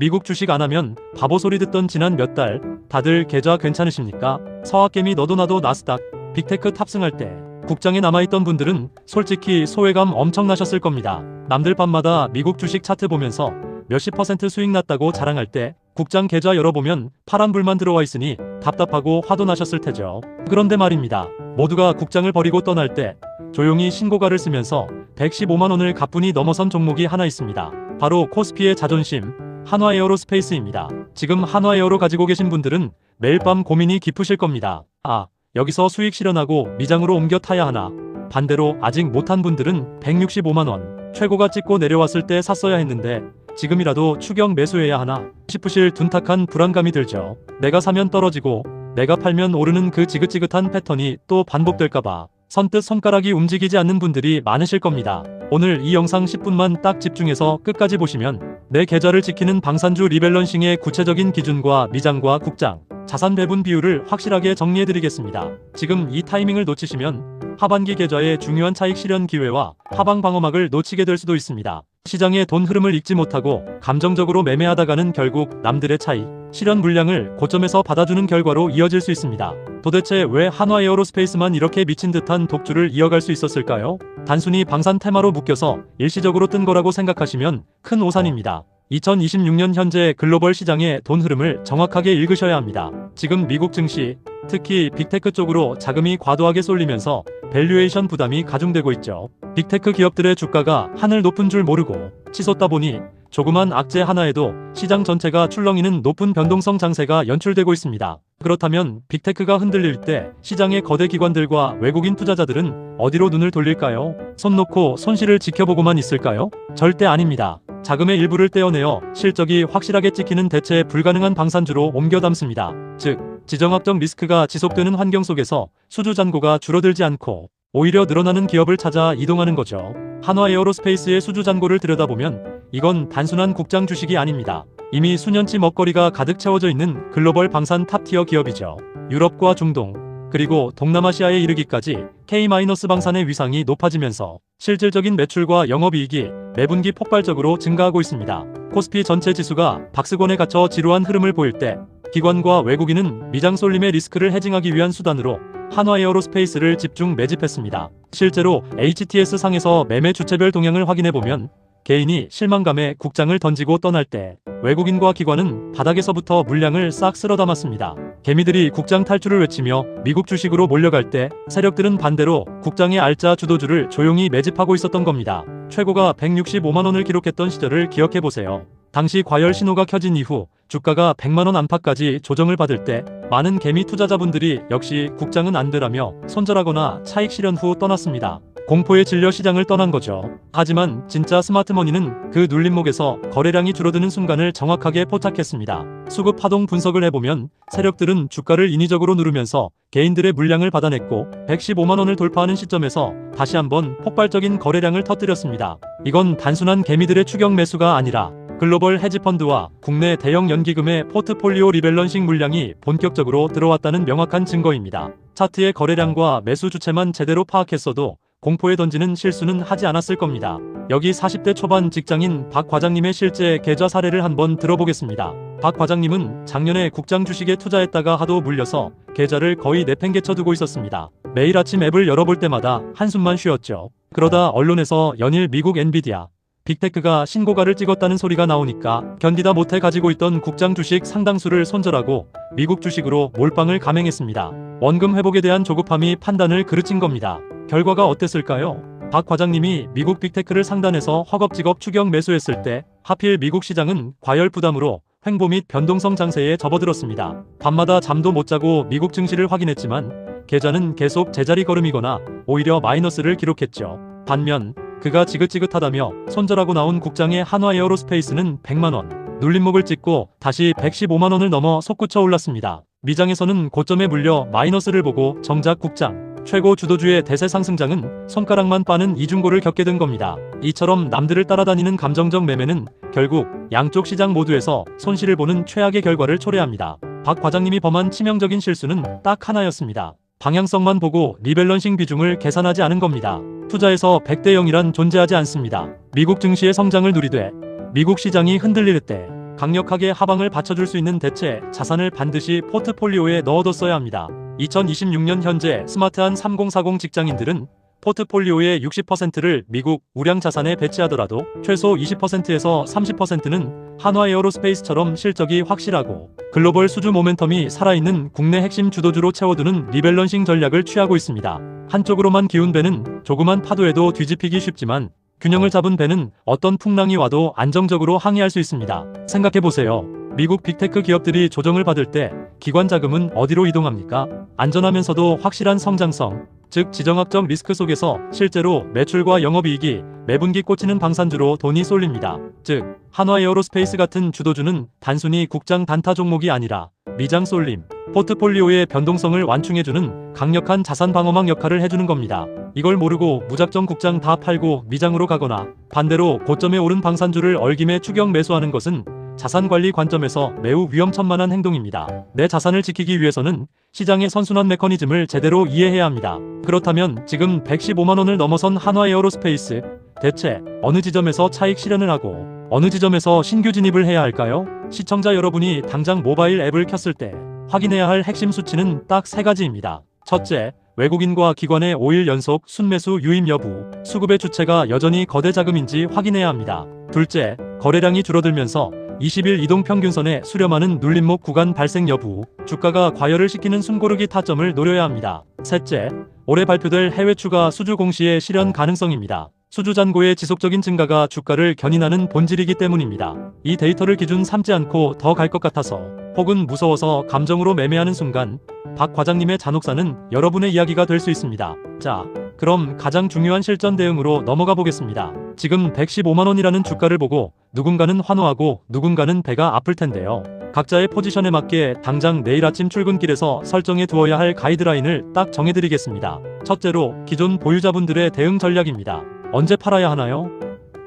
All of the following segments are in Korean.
미국 주식 안 하면 바보 소리 듣던 지난 몇 달, 다들 계좌 괜찮으십니까? 서학개미 너도 나도 나스닥, 빅테크 탑승할 때 국장에 남아있던 분들은 솔직히 소외감 엄청나셨을 겁니다. 남들 밤마다 미국 주식 차트 보면서 몇십 % 수익 났다고 자랑할 때 국장 계좌 열어보면 파란불만 들어와 있으니 답답하고 화도 나셨을 테죠. 그런데 말입니다. 모두가 국장을 버리고 떠날 때 조용히 신고가를 쓰면서 115만 원을 가뿐히 넘어선 종목이 하나 있습니다. 바로 코스피의 자존심, 한화에어로스페이스입니다. 지금 한화에어로 가지고 계신 분들은 매일 밤 고민이 깊으실 겁니다. 아, 여기서 수익 실현하고 미장으로 옮겨 타야 하나? 반대로 아직 못한 분들은 165만 원, 최고가 찍고 내려왔을 때 샀어야 했는데 지금이라도 추격 매수해야 하나 싶으실 둔탁한 불안감이 들죠. 내가 사면 떨어지고 내가 팔면 오르는 그 지긋지긋한 패턴이 또 반복될까봐 선뜻 손가락이 움직이지 않는 분들이 많으실 겁니다. 오늘 이 영상 10분만 딱 집중해서 끝까지 보시면 내 계좌를 지키는 방산주 리밸런싱의 구체적인 기준과 미장과 국장, 자산 배분 비율을 확실하게 정리해드리겠습니다. 지금 이 타이밍을 놓치시면 하반기 계좌의 중요한 차익 실현 기회와 하방 방어막을 놓치게 될 수도 있습니다. 시장의 돈 흐름을 읽지 못하고 감정적으로 매매하다가는 결국 남들의 차익, 실현 물량을 고점에서 받아주는 결과로 이어질 수 있습니다. 도대체 왜 한화에어로스페이스만 이렇게 미친 듯한 독주를 이어갈 수 있었을까요? 단순히 방산 테마로 묶여서 일시적으로 뜬 거라고 생각하시면 큰 오산입니다. 2026년 현재 글로벌 시장의 돈 흐름을 정확하게 읽으셔야 합니다. 지금 미국 증시, 특히 빅테크 쪽으로 자금이 과도하게 쏠리면서 밸류에이션 부담이 가중되고 있죠. 빅테크 기업들의 주가가 하늘 높은 줄 모르고 치솟다 보니 조그만 악재 하나에도 시장 전체가 출렁이는 높은 변동성 장세가 연출되고 있습니다. 그렇다면 빅테크가 흔들릴 때 시장의 거대 기관들과 외국인 투자자들은 어디로 눈을 돌릴까요? 손 놓고 손실을 지켜보고만 있을까요? 절대 아닙니다. 자금의 일부를 떼어내어 실적이 확실하게 찍히는 대체 불가능한 방산주로 옮겨 담습니다. 즉, 지정학적 리스크가 지속되는 환경 속에서 수주 잔고가 줄어들지 않고 오히려 늘어나는 기업을 찾아 이동하는 거죠. 한화에어로스페이스의 수주 잔고를 들여다보면 이건 단순한 국장 주식이 아닙니다. 이미 수년치 먹거리가 가득 채워져 있는 글로벌 방산 탑티어 기업이죠. 유럽과 중동, 그리고 동남아시아에 이르기까지 K-방산의 위상이 높아지면서 실질적인 매출과 영업이익이 매분기 폭발적으로 증가하고 있습니다. 코스피 전체 지수가 박스권에 갇혀 지루한 흐름을 보일 때 기관과 외국인은 미장 쏠림의 리스크를 해징하기 위한 수단으로 한화에어로스페이스를 집중 매집했습니다. 실제로 HTS 상에서 매매 주체별 동향을 확인해보면 개인이 실망감에 국장을 던지고 떠날 때 외국인과 기관은 바닥에서부터 물량을 싹 쓸어 담았습니다. 개미들이 국장 탈출을 외치며 미국 주식으로 몰려갈 때 세력들은 반대로 국장의 알짜 주도주를 조용히 매집하고 있었던 겁니다. 최고가 165만 원을 기록했던 시절을 기억해보세요. 당시 과열 신호가 켜진 이후 주가가 100만 원 안팎까지 조정을 받을 때 많은 개미 투자자분들이 역시 국장은 안 되라며 손절하거나 차익 실현 후 떠났습니다. 공포에 질려 시장을 떠난 거죠. 하지만 진짜 스마트머니는 그 눌림목에서 거래량이 줄어드는 순간을 정확하게 포착했습니다. 수급 파동 분석을 해보면 세력들은 주가를 인위적으로 누르면서 개인들의 물량을 받아냈고 115만 원을 돌파하는 시점에서 다시 한번 폭발적인 거래량을 터뜨렸습니다. 이건 단순한 개미들의 추격 매수가 아니라 글로벌 헤지펀드와 국내 대형 연기금의 포트폴리오 리밸런싱 물량이 본격적으로 들어왔다는 명확한 증거입니다. 차트의 거래량과 매수 주체만 제대로 파악했어도 공포에 던지는 실수는 하지 않았을 겁니다. 여기 40대 초반 직장인 박 과장님의 실제 계좌 사례를 한번 들어보겠습니다. 박 과장님은 작년에 국장 주식에 투자했다가 하도 물려서 계좌를 거의 내팽개쳐두고 있었습니다. 매일 아침 앱을 열어볼 때마다 한숨만 쉬었죠. 그러다 언론에서 연일 미국 엔비디아, 빅테크가 신고가를 찍었다는 소리가 나오니까 견디다 못해 가지고 있던 국장 주식 상당수를 손절하고 미국 주식으로 몰빵을 감행했습니다. 원금 회복에 대한 조급함이 판단을 그르친 겁니다. 결과가 어땠을까요? 박 과장님이 미국 빅테크를 상단에서 허겁지겁 추격 매수했을 때 하필 미국 시장은 과열 부담으로 횡보 및 변동성 장세에 접어들었습니다. 밤마다 잠도 못 자고 미국 증시를 확인했지만 계좌는 계속 제자리 걸음이거나 오히려 마이너스를 기록했죠. 반면 그가 지긋지긋하다며 손절하고 나온 국장의 한화에어로스페이스는 100만 원, 눌림목을 찍고 다시 115만 원을 넘어 솟구쳐 올랐습니다. 미장에서는 고점에 물려 마이너스를 보고 정작 국장, 최고 주도주의 대세 상승장은 손가락만 빠는 이중고를 겪게 된 겁니다. 이처럼 남들을 따라다니는 감정적 매매는 결국 양쪽 시장 모두에서 손실을 보는 최악의 결과를 초래합니다. 박 과장님이 범한 치명적인 실수는 딱 하나였습니다. 방향성만 보고 리밸런싱 비중을 계산하지 않은 겁니다. 투자에서 100대 0이란 존재하지 않습니다. 미국 증시의 성장을 누리되 미국 시장이 흔들릴 때 강력하게 하방을 받쳐줄 수 있는 대체 자산을 반드시 포트폴리오에 넣어뒀어야 합니다. 2026년 현재 스마트한 3040 직장인들은 포트폴리오의 60%를 미국 우량 자산에 배치하더라도 최소 20%에서 30%는 한화 에어로스페이스처럼 실적이 확실하고 글로벌 수주 모멘텀이 살아있는 국내 핵심 주도주로 채워두는 리밸런싱 전략을 취하고 있습니다. 한쪽으로만 기운 배는 조그만 파도에도 뒤집히기 쉽지만 균형을 잡은 배는 어떤 풍랑이 와도 안정적으로 항해할 수 있습니다. 생각해보세요. 미국 빅테크 기업들이 조정을 받을 때 기관 자금은 어디로 이동합니까? 안전하면서도 확실한 성장성, 즉 지정학적 리스크 속에서 실제로 매출과 영업이익이 매분기 꽂히는 방산주로 돈이 쏠립니다. 즉 한화 에어로스페이스 같은 주도주는 단순히 국장 단타 종목이 아니라 미장 쏠림, 포트폴리오의 변동성을 완충해주는 강력한 자산 방어막 역할을 해주는 겁니다. 이걸 모르고 무작정 국장 다 팔고 미장으로 가거나 반대로 고점에 오른 방산주를 얼김에 추격 매수하는 것은 자산관리 관점에서 매우 위험천만한 행동입니다. 내 자산을 지키기 위해서는 시장의 선순환 메커니즘을 제대로 이해해야 합니다. 그렇다면 지금 115만원을 넘어선 한화 에어로스페이스, 대체 어느 지점에서 차익 실현을 하고 어느 지점에서 신규 진입을 해야 할까요? 시청자 여러분이 당장 모바일 앱을 켰을 때 확인해야 할 핵심 수치는 딱 3가지입니다. 첫째, 외국인과 기관의 5일 연속 순매수 유입 여부, 수급의 주체가 여전히 거대 자금인지 확인해야 합니다. 둘째, 거래량이 줄어들면서 20일 이동평균선에 수렴하는 눌림목 구간 발생 여부, 주가가 과열을 시키는 숨고르기 타점을 노려야 합니다. 셋째, 올해 발표될 해외 추가 수주 공시의 실현 가능성입니다. 수주 잔고의 지속적인 증가가 주가를 견인하는 본질이기 때문입니다. 이 데이터를 기준 삼지 않고 더 갈 것 같아서 혹은 무서워서 감정으로 매매하는 순간 박 과장님의 잔혹사는 여러분의 이야기가 될 수 있습니다. 자, 그럼 가장 중요한 실전 대응으로 넘어가 보겠습니다. 지금 115만원이라는 주가를 보고 누군가는 환호하고 누군가는 배가 아플 텐데요. 각자의 포지션에 맞게 당장 내일 아침 출근길에서 설정해 두어야 할 가이드라인을 딱 정해드리겠습니다. 첫째로 기존 보유자분들의 대응 전략입니다. 언제 팔아야 하나요?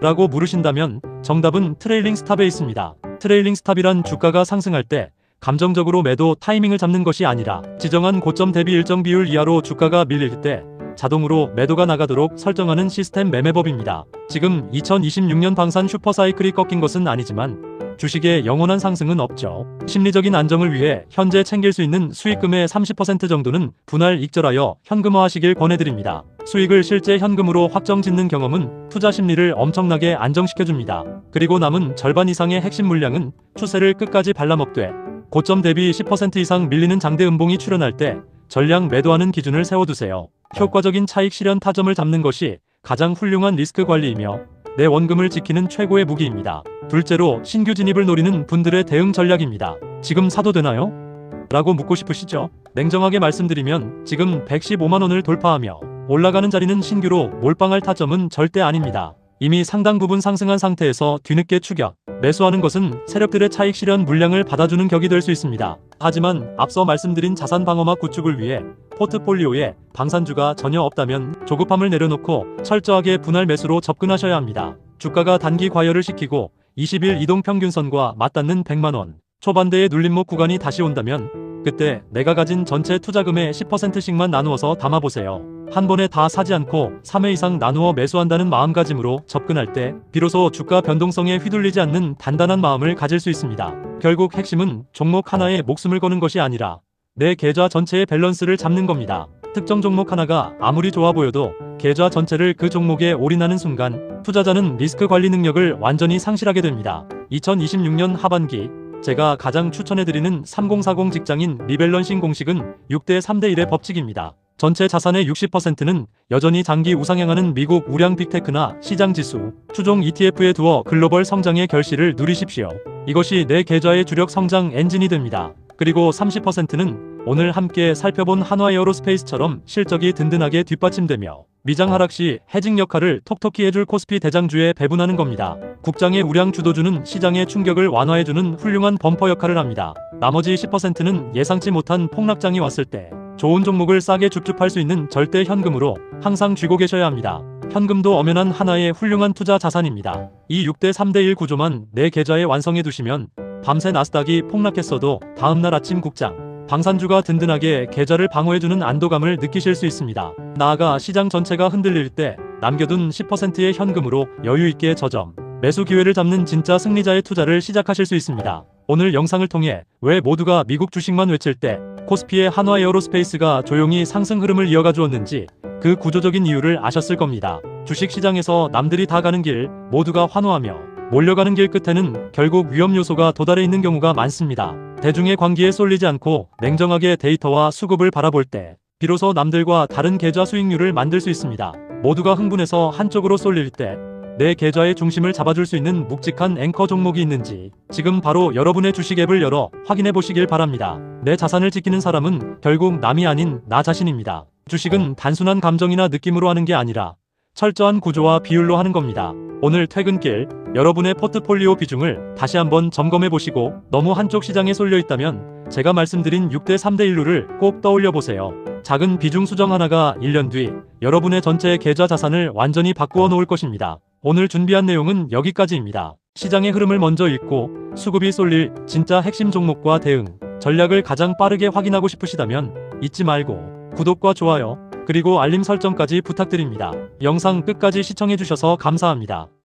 라고 물으신다면 정답은 트레일링 스탑에 있습니다. 트레일링 스탑이란 주가가 상승할 때 감정적으로 매도 타이밍을 잡는 것이 아니라 지정한 고점 대비 일정 비율 이하로 주가가 밀릴 때 자동으로 매도가 나가도록 설정하는 시스템 매매법입니다. 지금 2026년 방산 슈퍼사이클이 꺾인 것은 아니지만 주식의 영원한 상승은 없죠. 심리적인 안정을 위해 현재 챙길 수 있는 수익금의 30% 정도는 분할 익절하여 현금화하시길 권해드립니다. 수익을 실제 현금으로 확정 짓는 경험은 투자 심리를 엄청나게 안정시켜줍니다. 그리고 남은 절반 이상의 핵심 물량은 추세를 끝까지 발라먹되 고점 대비 10% 이상 밀리는 장대 음봉이 출현할 때 전량 매도하는 기준을 세워두세요. 효과적인 차익 실현 타점을 잡는 것이 가장 훌륭한 리스크 관리이며 내 원금을 지키는 최고의 무기입니다. 둘째로 신규 진입을 노리는 분들의 대응 전략입니다. 지금 사도 되나요? 라고 묻고 싶으시죠? 냉정하게 말씀드리면 지금 115만원을 돌파하며 올라가는 자리는 신규로 몰빵할 타점은 절대 아닙니다. 이미 상당 부분 상승한 상태에서 뒤늦게 추격, 매수하는 것은 세력들의 차익 실현 물량을 받아주는 격이 될 수 있습니다. 하지만 앞서 말씀드린 자산 방어막 구축을 위해 포트폴리오에 방산주가 전혀 없다면 조급함을 내려놓고 철저하게 분할 매수로 접근하셔야 합니다. 주가가 단기 과열을 시키고 20일 이동평균선과 맞닿는 100만원 초반대의 눌림목 구간이 다시 온다면 그때 내가 가진 전체 투자금의 10%씩만 나누어서 담아보세요. 한 번에 다 사지 않고 3회 이상 나누어 매수한다는 마음가짐으로 접근할 때 비로소 주가 변동성에 휘둘리지 않는 단단한 마음을 가질 수 있습니다. 결국 핵심은 종목 하나에 목숨을 거는 것이 아니라 내 계좌 전체의 밸런스를 잡는 겁니다. 특정 종목 하나가 아무리 좋아 보여도 계좌 전체를 그 종목에 올인하는 순간 투자자는 리스크 관리 능력을 완전히 상실하게 됩니다. 2026년 하반기 제가 가장 추천해드리는 3040 직장인 리밸런싱 공식은 6대 3대 1의 법칙입니다. 전체 자산의 60%는 여전히 장기 우상향하는 미국 우량 빅테크나 시장지수, 추종 ETF에 두어 글로벌 성장의 결실을 누리십시오. 이것이 내 계좌의 주력 성장 엔진이 됩니다. 그리고 30%는 오늘 함께 살펴본 한화 에어로스페이스처럼 실적이 든든하게 뒷받침되며 미장 하락 시 해징 역할을 톡톡히 해줄 코스피 대장주에 배분하는 겁니다. 국장의 우량 주도주는 시장의 충격을 완화해주는 훌륭한 범퍼 역할을 합니다. 나머지 10%는 예상치 못한 폭락장이 왔을 때 좋은 종목을 싸게 줍줍할 수 있는 절대 현금으로 항상 쥐고 계셔야 합니다. 현금도 엄연한 하나의 훌륭한 투자 자산입니다. 이 6대 3대 1 구조만 내 계좌에 완성해 두시면 밤새 나스닥이 폭락했어도 다음날 아침 국장, 방산주가 든든하게 계좌를 방어해주는 안도감을 느끼실 수 있습니다. 나아가 시장 전체가 흔들릴 때 남겨둔 10%의 현금으로 여유있게 저점, 매수 기회를 잡는 진짜 승리자의 투자를 시작하실 수 있습니다. 오늘 영상을 통해 왜 모두가 미국 주식만 외칠 때 코스피의 한화에어로스페이스가 조용히 상승 흐름을 이어가 주었는지 그 구조적인 이유를 아셨을 겁니다. 주식시장에서 남들이 다 가는 길 모두가 환호하며 몰려가는 길 끝에는 결국 위험 요소가 도달해 있는 경우가 많습니다. 대중의 광기에 쏠리지 않고 냉정하게 데이터와 수급을 바라볼 때 비로소 남들과 다른 계좌 수익률을 만들 수 있습니다. 모두가 흥분해서 한쪽으로 쏠릴 때 내 계좌의 중심을 잡아줄 수 있는 묵직한 앵커 종목이 있는지 지금 바로 여러분의 주식 앱을 열어 확인해 보시길 바랍니다. 내 자산을 지키는 사람은 결국 남이 아닌 나 자신입니다. 주식은 단순한 감정이나 느낌으로 하는 게 아니라 철저한 구조와 비율로 하는 겁니다. 오늘 퇴근길 여러분의 포트폴리오 비중을 다시 한번 점검해 보시고 너무 한쪽 시장에 쏠려 있다면 제가 말씀드린 6대 3대 1루를 꼭 떠올려 보세요. 작은 비중 수정 하나가 1년 뒤 여러분의 전체 계좌 자산을 완전히 바꾸어 놓을 것입니다. 오늘 준비한 내용은 여기까지입니다. 시장의 흐름을 먼저 읽고 수급이 쏠릴 진짜 핵심 종목과 대응, 전략을 가장 빠르게 확인하고 싶으시다면 잊지 말고 구독과 좋아요, 그리고 알림 설정까지 부탁드립니다. 영상 끝까지 시청해주셔서 감사합니다.